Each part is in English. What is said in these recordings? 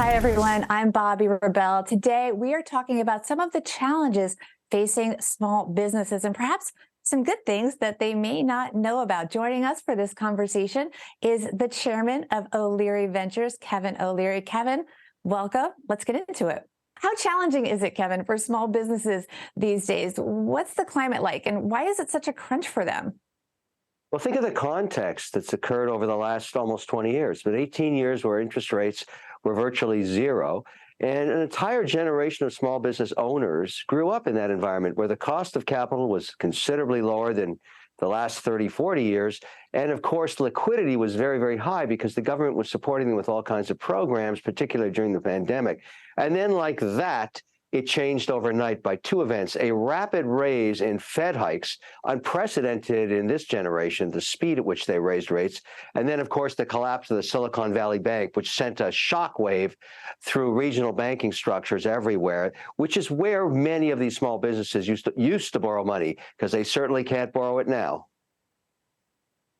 Hi, everyone. I'm Bobbi Rebell. Today, we are talking about some of the challenges facing small businesses and perhaps some good things that they may not know about. Joining us for this conversation is the chairman of O'Leary Ventures, Kevin O'Leary. Kevin, welcome. Let's get into it. How challenging is it, Kevin, for small businesses these days? What's the climate like, and why is it such a crunch for them? Well, think of the context that's occurred over the last almost 20 years, but 18 years where interest rates were virtually zero. And an entire generation of small business owners grew up in that environment where the cost of capital was considerably lower than the last 30, 40 years. And of course, liquidity was very, very high because the government was supporting them with all kinds of programs, particularly during the pandemic. And then like that, it changed overnight by two events: a rapid raise in Fed hikes, unprecedented in this generation, the speed at which they raised rates, and then, of course, the collapse of the Silicon Valley Bank, which sent a shockwave through regional banking structures everywhere, which is where many of these small businesses used to borrow money, because they certainly can't borrow it now.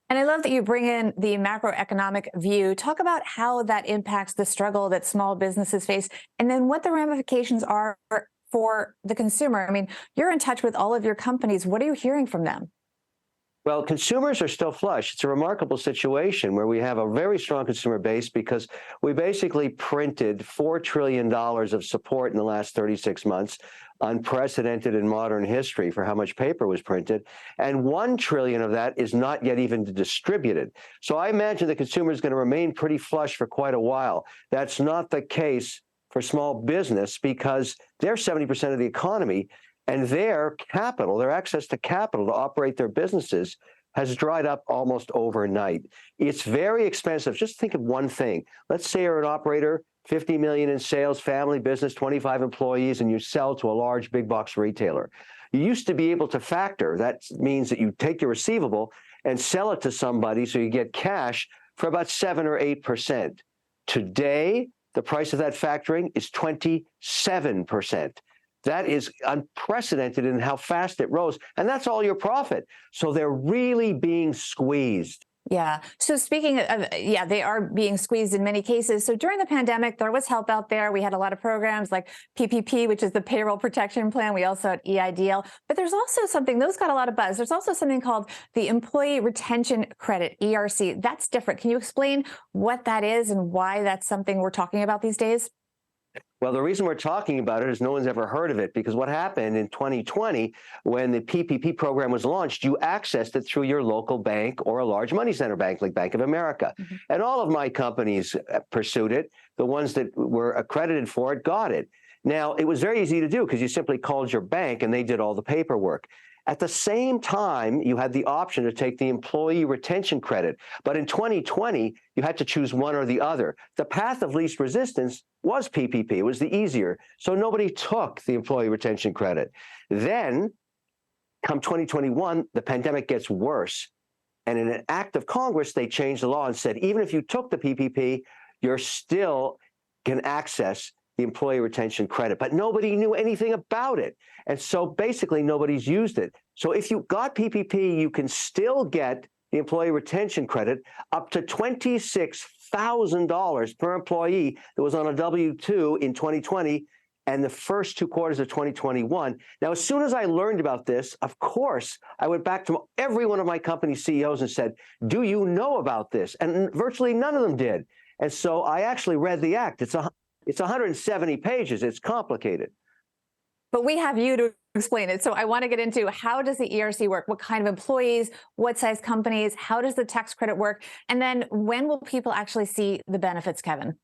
And I love that you bring in the macroeconomic view. Talk about how that impacts the struggle that small businesses face, and then what the ramifications are for the consumer. I mean, you're in touch with all of your companies. What are you hearing from them? Well, consumers are still flush. It's a remarkable situation where we have a very strong consumer base because we basically printed $4 trillion of support in the last 36 months, unprecedented in modern history for how much paper was printed. And $1 trillion of that is not yet even distributed. So I imagine the consumer is going to remain pretty flush for quite a while. That's not the case for small business because they're 70% of the economy. And their capital, their access to capital to operate their businesses has dried up almost overnight. It's very expensive. Just think of one thing. Let's say you're an operator, 50 million in sales, family business, 25 employees, and you sell to a large big box retailer. You used to be able to factor. That means that you take your receivable and sell it to somebody so you get cash for about 7 or 8%. Today, the price of that factoring is 27%. That is unprecedented in how fast it rose, and that's all your profit. So they're really being squeezed. Yeah. So speaking of, yeah, they are being squeezed in many cases. So during the pandemic, there was help out there. We had a lot of programs like PPP, which is the Payroll Protection Plan. We also had EIDL, but there's also something, those got a lot of buzz. There's also something called the Employee Retention Credit, ERC. That's different. Can you explain what that is and why that's something we're talking about these days? Well, the reason we're talking about it is no one's ever heard of it, because what happened in 2020 when the PPP program was launched, you accessed it through your local bank or a large money center bank like Bank of America. Mm-hmm. And all of my companies pursued it. The ones that were accredited for it got it. Now, it was very easy to do because you simply called your bank and they did all the paperwork. At the same time, you had the option to take the employee retention credit. But in 2020, you had to choose one or the other. The path of least resistance was PPP. It was the easier. So nobody took the employee retention credit. Then, come 2021, the pandemic gets worse. And in an act of Congress, they changed the law and said, even if you took the PPP, you're still can access the employee retention credit, but nobody knew anything about it. And so basically nobody's used it. So if you got PPP, you can still get the employee retention credit up to $26,000 per employee that was on a W-2 in 2020 and the first 2 quarters of 2021. Now, as soon as I learned about this, of course, I went back to every one of my company CEOs and said, do you know about this? And virtually none of them did. And so I actually read the act. It's 170 pages. It's complicated. But we have you to explain it. So I want to get into, how does the ERC work? What kind of employees? What size companies? How does the tax credit work? And then when will people actually see the benefits, Kevin?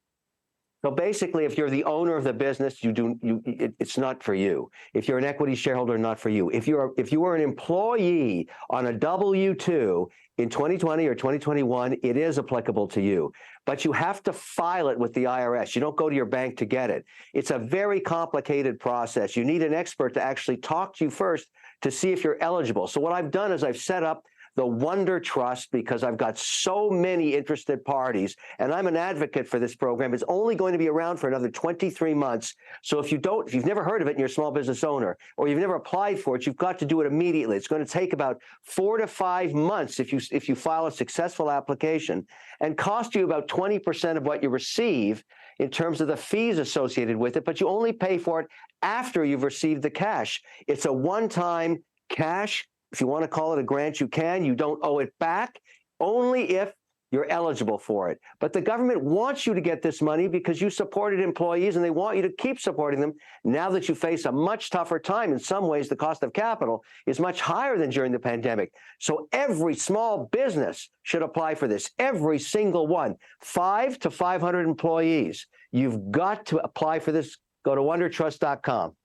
So basically, if you're the owner of the business, it's not for you. If you're an equity shareholder, not for you. If you were an employee on a W-2 in 2020 or 2021, it is applicable to you. But you have to file it with the IRS. You don't go to your bank to get it. It's a very complicated process. You need an expert to actually talk to you first to see if you're eligible. So what I've done is I've set up the Wonder Trust, because I've got so many interested parties, and I'm an advocate for this program. It's only going to be around for another 23 months. So if you've never heard of it and you're a small business owner, or you've never applied for it, you've got to do it immediately. It's going to take about 4 to 5 months if you file a successful application, and cost you about 20% of what you receive in terms of the fees associated with it, but you only pay for it after you've received the cash. It's a one-time cash. If you want to call it a grant, you can. You don't owe it back, only if you're eligible for it. But the government wants you to get this money because you supported employees, and they want you to keep supporting them now that you face a much tougher time. In some ways, the cost of capital is much higher than during the pandemic. So every small business should apply for this, every single one, 5 to 500 employees. You've got to apply for this. Go to wondertrust.com.